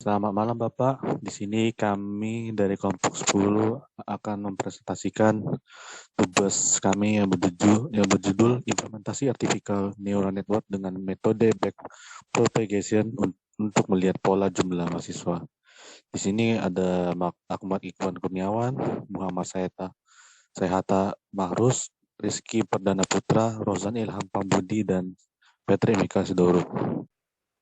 Selamat malam Bapak. Di sini kami dari kelompok 10 akan mempresentasikan tugas kami yang berjudul implementasi artificial neural network dengan metode backpropagation untuk melihat pola jumlah mahasiswa. Di sini ada Ahmad Ikhwan Kurniawan, Muhammad Sayhata Mahrus, Rizky Perdana Putra, Rozan Ilham Pambudi, dan Petri Mika Sidoro.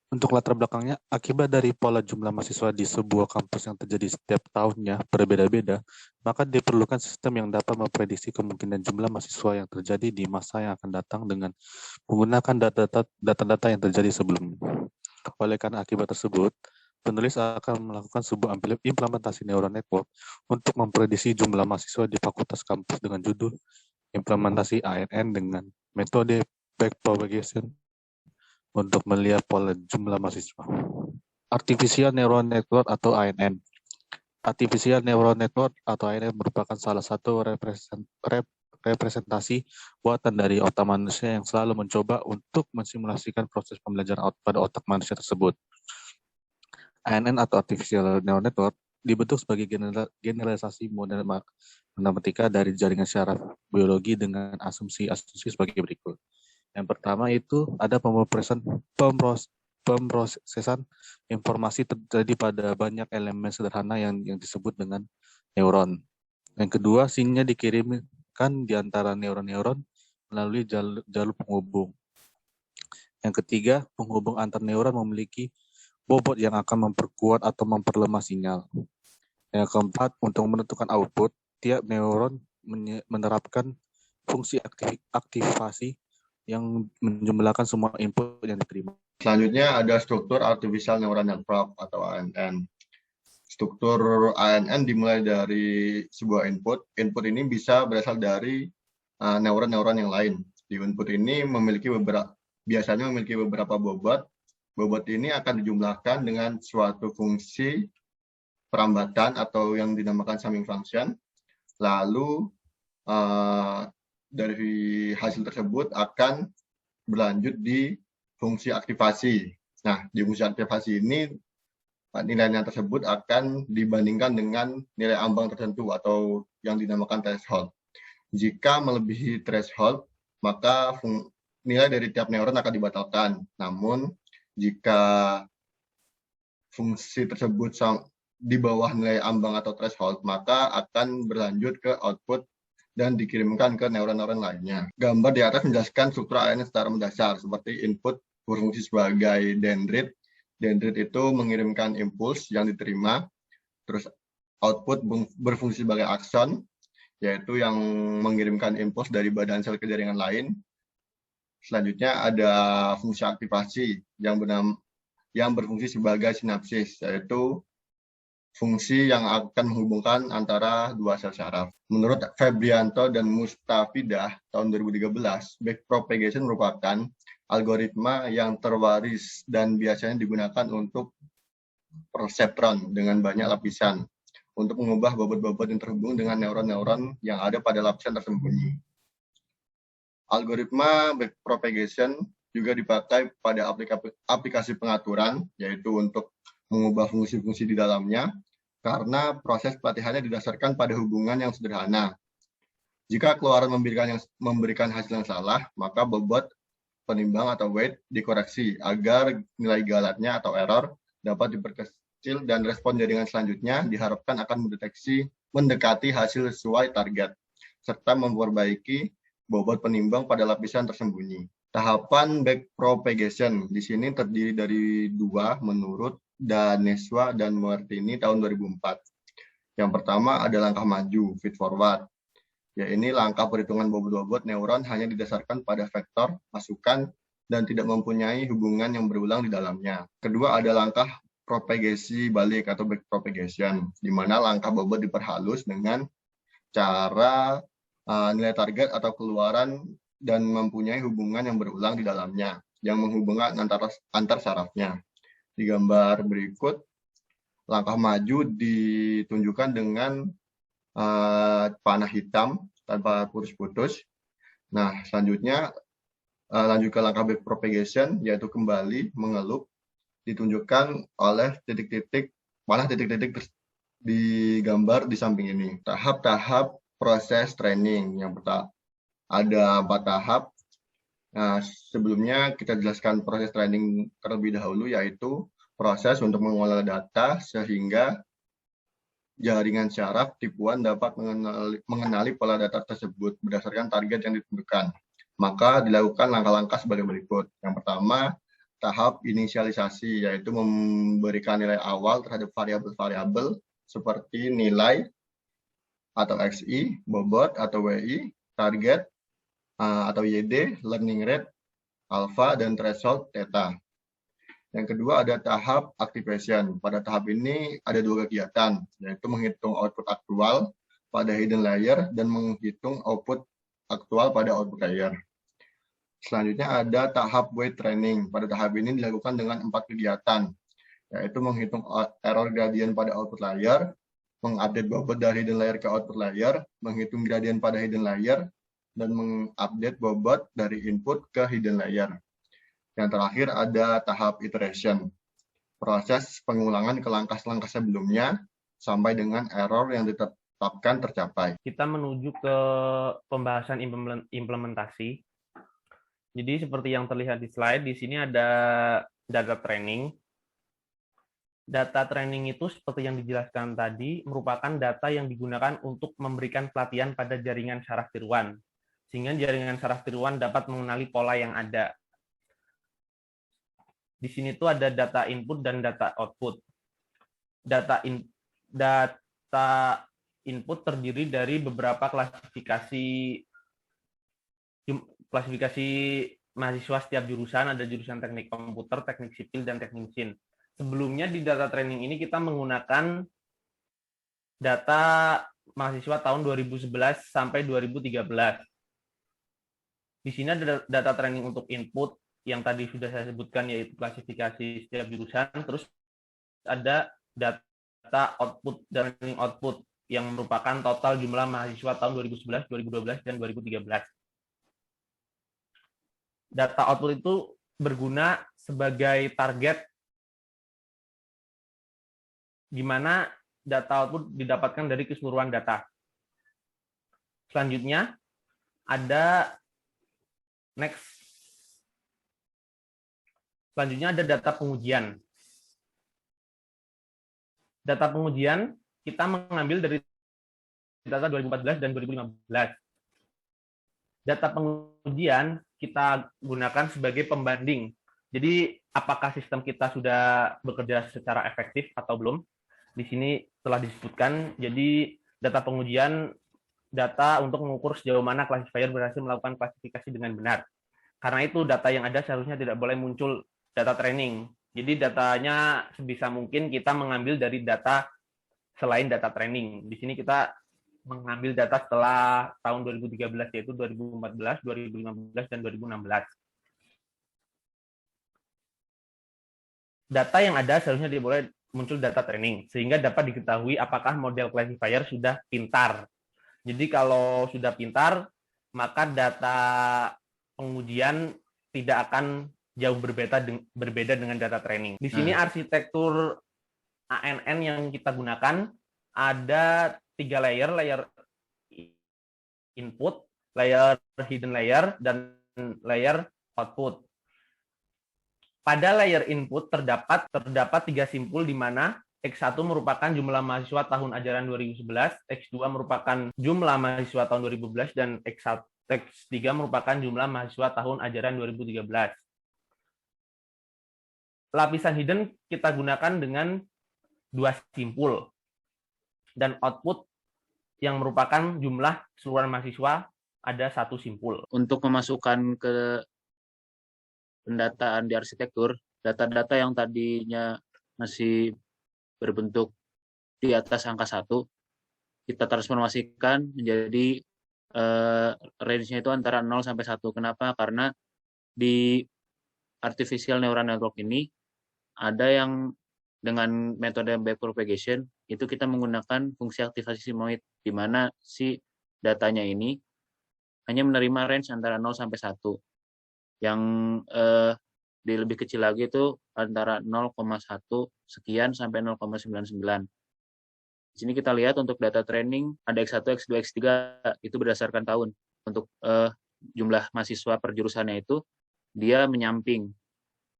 Untuk latar belakangnya, akibat dari pola jumlah mahasiswa di sebuah kampus yang terjadi setiap tahunnya berbeda-beda, maka diperlukan sistem yang dapat memprediksi kemungkinan jumlah mahasiswa yang terjadi di masa yang akan datang dengan menggunakan data-data yang terjadi sebelumnya. Oleh karena akibat tersebut, penulis akan melakukan sebuah implementasi neural network untuk memprediksi jumlah mahasiswa di fakultas kampus dengan judul implementasi ANN dengan metode backpropagation untuk melihat pola jumlah mahasiswa. Artificial Neural Network atau ANN. Artificial Neural Network atau ANN merupakan salah satu representasi buatan dari otak manusia yang selalu mencoba untuk mensimulasikan proses pembelajaran pada otak manusia tersebut. ANN atau Artificial Neural Network dibentuk sebagai generalisasi model matematika dari jaringan syaraf biologi dengan asumsi-asumsi sebagai berikut. Yang pertama itu ada pemrosesan informasi terjadi pada banyak elemen sederhana yang disebut dengan neuron. Yang kedua, sinyal dikirimkan di antara neuron-neuron melalui jalur penghubung. Yang ketiga, penghubung antar neuron memiliki bobot yang akan memperkuat atau memperlemah sinyal. Yang keempat, untuk menentukan output, tiap neuron menerapkan fungsi aktivasi yang menjumlahkan semua input yang diterima. Selanjutnya ada struktur Artificial Neural Network atau ANN. Struktur ANN dimulai dari sebuah input. Input ini bisa berasal dari neuron-neuron yang lain. Di input ini biasanya memiliki beberapa bobot. Bobot ini akan dijumlahkan dengan suatu fungsi perambatan atau yang dinamakan summing function. Lalu dari hasil tersebut akan berlanjut di fungsi aktivasi. Nah, di fungsi aktivasi ini nilai-nilai tersebut akan dibandingkan dengan nilai ambang tertentu atau yang dinamakan threshold. Jika melebihi threshold, maka nilai dari tiap neuron akan dibatalkan. Namun, jika fungsi tersebut di bawah nilai ambang atau threshold, maka akan berlanjut ke output dan dikirimkan ke neuron-neuron lainnya. Gambar di atas menjelaskan struktur ANN secara mendasar, seperti input berfungsi sebagai dendrit. Dendrit itu mengirimkan impuls yang diterima, terus output berfungsi sebagai akson, yaitu yang mengirimkan impuls dari badan sel ke jaringan lain. Selanjutnya ada fungsi aktivasi yang berfungsi sebagai sinapsis, yaitu fungsi yang akan menghubungkan antara dua sel syaraf. Menurut Febrianto dan Mustafidah tahun 2013, backpropagation merupakan algoritma yang terwaris dan biasanya digunakan untuk perseptron dengan banyak lapisan untuk mengubah bobot-bobot yang terhubung dengan neuron-neuron yang ada pada lapisan tersembunyi. Algoritma backpropagation juga dipakai pada aplikasi pengaturan, yaitu untuk mengubah fungsi-fungsi di dalamnya, karena proses pelatihannya didasarkan pada hubungan yang sederhana. Jika keluaran memberikan hasil yang salah, maka bobot penimbang atau weight dikoreksi agar nilai galatnya atau error dapat diperkecil dan respon jaringan selanjutnya diharapkan akan mendekati hasil sesuai target, serta memperbaiki bobot penimbang pada lapisan tersembunyi. Tahapan backpropagation di sini terdiri dari dua menurut Daneswa dan Martini tahun 2004. Yang pertama ada langkah maju, feed forward. Ya, ini langkah perhitungan bobot-bobot neuron hanya didasarkan pada vektor, masukan, dan tidak mempunyai hubungan yang berulang di dalamnya. Kedua ada langkah propagasi balik atau backpropagation, di mana langkah bobot diperhalus dengan cara nilai target atau keluaran dan mempunyai hubungan yang berulang di dalamnya, yang menghubungkan antar sarafnya. Di gambar berikut, langkah maju ditunjukkan dengan panah hitam tanpa putus-putus. Nah, selanjutnya lanjut ke langkah backpropagation, yaitu kembali mengelup ditunjukkan oleh titik-titik, panah titik-titik di gambar di samping ini. Tahap-tahap proses training. Yang pertama, ada 4 tahap. Nah, sebelumnya kita jelaskan proses training terlebih dahulu, yaitu proses untuk mengolah data sehingga jaringan syaraf tipuan dapat mengenali pola data tersebut berdasarkan target yang ditentukan. Maka dilakukan langkah-langkah sebagai berikut. Yang pertama, tahap inisialisasi, yaitu memberikan nilai awal terhadap variabel-variabel seperti nilai atau XI, bobot atau WI, target atau YD, learning rate, alpha, dan threshold theta. Yang kedua ada tahap activation. Pada tahap ini ada 2 kegiatan, yaitu menghitung output aktual pada hidden layer dan menghitung output aktual pada output layer. Selanjutnya ada tahap weight training. Pada tahap ini dilakukan dengan 4 kegiatan, yaitu menghitung error gradient pada output layer, mengupdate bobot dari hidden layer ke output layer, menghitung gradient pada hidden layer, dan mengupdate bobot dari input ke hidden layer. Yang terakhir ada tahap iteration, proses pengulangan ke langkah-langkah sebelumnya sampai dengan error yang ditetapkan tercapai. Kita menuju ke pembahasan implementasi. Jadi seperti yang terlihat di slide, di sini ada data training. Data training itu seperti yang dijelaskan tadi, merupakan data yang digunakan untuk memberikan pelatihan pada jaringan saraf tiruan, sehingga jaringan saraf tiruan dapat mengenali pola yang ada. Di sini tuh ada data input dan data output. Data input terdiri dari beberapa klasifikasi mahasiswa setiap jurusan. Ada jurusan teknik komputer, teknik sipil, dan teknik mesin. Sebelumnya di data training ini kita menggunakan data mahasiswa tahun 2011 sampai 2013. Di sini ada data training untuk input, yang tadi sudah saya sebutkan, yaitu klasifikasi setiap jurusan. Terus ada data output dan training output, yang merupakan total jumlah mahasiswa tahun 2011, 2012, dan 2013. Data output itu berguna sebagai target di mana data output didapatkan dari keseluruhan data. Selanjutnya ada Selanjutnya ada data pengujian. Data pengujian kita mengambil dari data 2014 dan 2015. Data pengujian kita gunakan sebagai pembanding. Jadi apakah sistem kita sudah bekerja secara efektif atau belum? Di sini telah disebutkan. Jadi data pengujian, data untuk mengukur sejauh mana classifier berhasil melakukan klasifikasi dengan benar. Karena itu data yang ada seharusnya tidak boleh muncul data training. Jadi datanya sebisa mungkin kita mengambil dari data selain data training. Di sini kita mengambil data setelah tahun 2013, yaitu 2014, 2015, dan 2016. Data yang ada seharusnya tidak boleh muncul data training, sehingga dapat diketahui apakah model classifier sudah pintar. Jadi kalau sudah pintar, maka data pengujian tidak akan jauh berbeda dengan data training. Di sini arsitektur ANN yang kita gunakan ada 3 layer, layer input, layer hidden layer, dan layer output. Pada layer input terdapat 3 simpul, di mana X1 merupakan jumlah mahasiswa tahun ajaran 2011, X2 merupakan jumlah mahasiswa tahun 2012, dan X3 merupakan jumlah mahasiswa tahun ajaran 2013. Lapisan hidden kita gunakan dengan 2 simpul, dan output yang merupakan jumlah keseluruhan mahasiswa ada 1 simpul. Untuk memasukkan ke pendataan di arsitektur, data-data yang tadinya masih berbentuk di atas angka 1, kita transformasikan menjadi range-nya itu antara 0 sampai 1. Kenapa? Karena di artificial neural network ini ada yang dengan metode backpropagation, itu kita menggunakan fungsi aktivasi simoid, di mana si datanya ini hanya menerima range antara 0 sampai 1. Yang lebih kecil lagi itu antara 0,1 sekian sampai 0,99. Di sini kita lihat untuk data training ada X1, X2, X3 itu berdasarkan tahun. Untuk jumlah mahasiswa per jurusannya itu dia menyamping.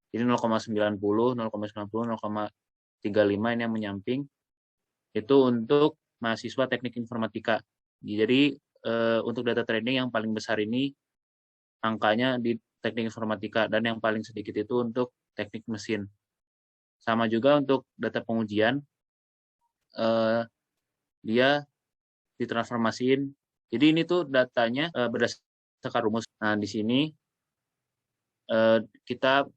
Jadi 0,90, 0,90, 0,35 ini yang menyamping. Itu untuk mahasiswa teknik informatika. Jadi untuk data training yang paling besar ini angkanya di teknik informatika dan yang paling sedikit itu untuk teknik mesin. Sama juga untuk data pengujian, dia ditransformasiin. Jadi ini tuh datanya berdasarkan rumus. Nah di sini kita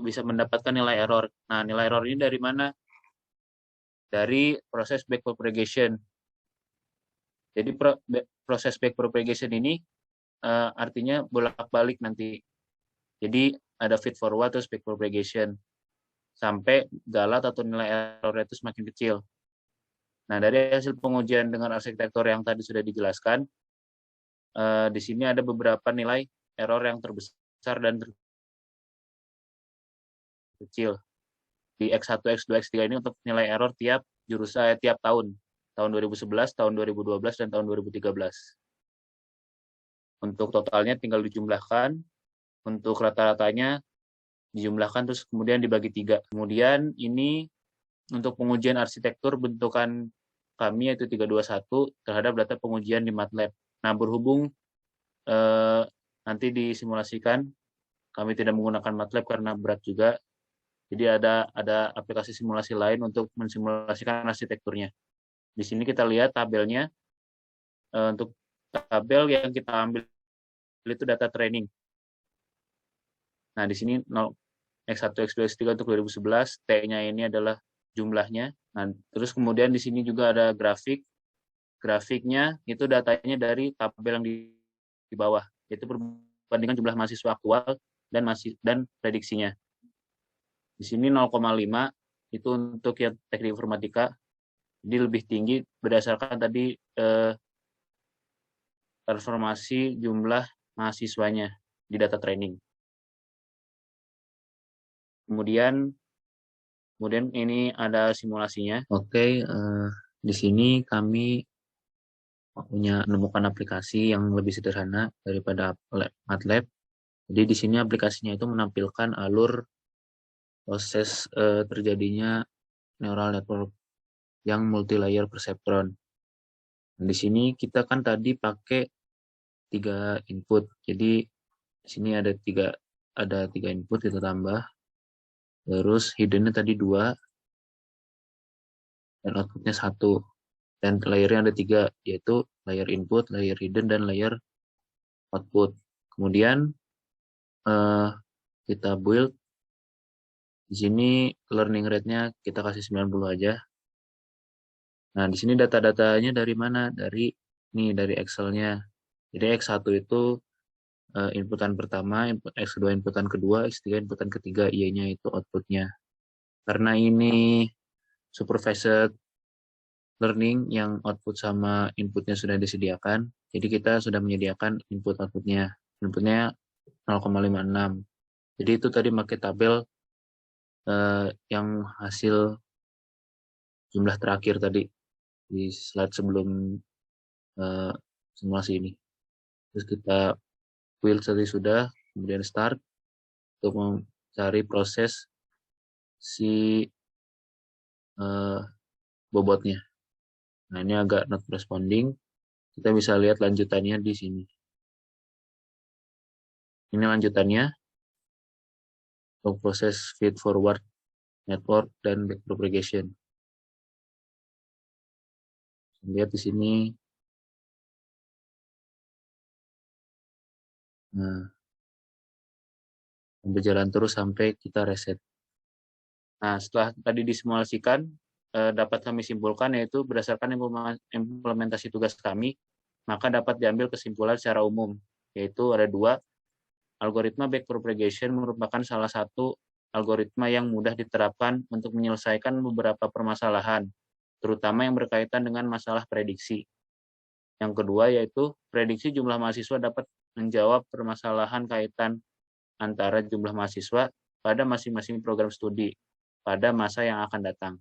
bisa mendapatkan nilai error. Nah nilai error ini dari mana? Dari proses backpropagation. Jadi proses backpropagation ini artinya bolak-balik nanti. Jadi ada feed forward terus backpropagation sampai galat atau nilai error itu semakin kecil. Nah, dari hasil pengujian dengan arsitektur yang tadi sudah dijelaskan, di sini ada beberapa nilai error yang terbesar dan kecil. Di X1, X2, X3 ini untuk nilai error tiap jurusan tiap tahun 2011, tahun 2012, dan tahun 2013. Untuk totalnya tinggal dijumlahkan, untuk rata-ratanya dijumlahkan terus kemudian dibagi 3. Kemudian ini untuk pengujian arsitektur bentukan kami yaitu 321 terhadap data pengujian di MATLAB. Nah, berhubung nanti disimulasikan, kami tidak menggunakan MATLAB karena berat juga. Jadi ada aplikasi simulasi lain untuk mensimulasikan arsitekturnya. Di sini kita lihat tabelnya. Untuk tabel yang kita ambil itu data training. Nah, di sini X1, X2, X3 untuk 2011, T-nya ini adalah jumlahnya. Nah, terus kemudian di sini juga ada grafik. Grafiknya itu datanya dari tabel yang di bawah, yaitu perbandingan jumlah mahasiswa aktual dan prediksinya. Di sini 0,5 itu untuk yang teknik informatika. Jadi lebih tinggi berdasarkan tadi transformasi jumlah mahasiswanya di data training. Kemudian ini ada simulasinya. Oke, di sini kami menemukan aplikasi yang lebih sederhana daripada MATLAB. Jadi di sini aplikasinya itu menampilkan alur proses terjadinya neural network yang multi-layer perceptron. Nah, di sini kita kan tadi pakai 3 input. Jadi di sini ada 3 input kita tambah. Terus hiddennya tadi 2 dan outputnya 1. Dan layernya ada 3, yaitu layer input, layer hidden, dan layer output. Kemudian kita build. Di sini learning rate-nya kita kasih 90 aja. Nah, di sini data-datanya dari mana? Dari Excel-nya. Jadi X1 itu inputan pertama, X2 inputan kedua, X3 inputan ketiga, Y-nya itu outputnya. Karena ini supervised learning yang output sama inputnya sudah disediakan, jadi kita sudah menyediakan input-outputnya. Inputnya 0,56. Jadi itu tadi pakai tabel yang hasil jumlah terakhir tadi di slide sebelum simulasi ini. Terus kita build tadi sudah, kemudian start untuk mencari proses si bobotnya. Nah, ini agak not responding. Kita bisa lihat lanjutannya di sini. Ini lanjutannya untuk proses feed forward network dan backpropagation. Lihat di sini. Nah, berjalan terus sampai kita reset. Nah, setelah tadi disimulasikan, dapat kami simpulkan yaitu berdasarkan implementasi tugas kami, maka dapat diambil kesimpulan secara umum, yaitu ada 2. Algoritma backpropagation merupakan salah satu algoritma yang mudah diterapkan untuk menyelesaikan beberapa permasalahan, terutama yang berkaitan dengan masalah prediksi. Yang kedua yaitu prediksi jumlah mahasiswa dapat menjawab permasalahan kaitan antara jumlah mahasiswa pada masing-masing program studi pada masa yang akan datang.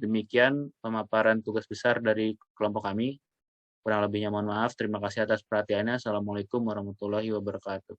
Demikian pemaparan tugas besar dari kelompok kami. Kurang lebihnya mohon maaf. Terima kasih atas perhatiannya. Assalamualaikum warahmatullahi wabarakatuh.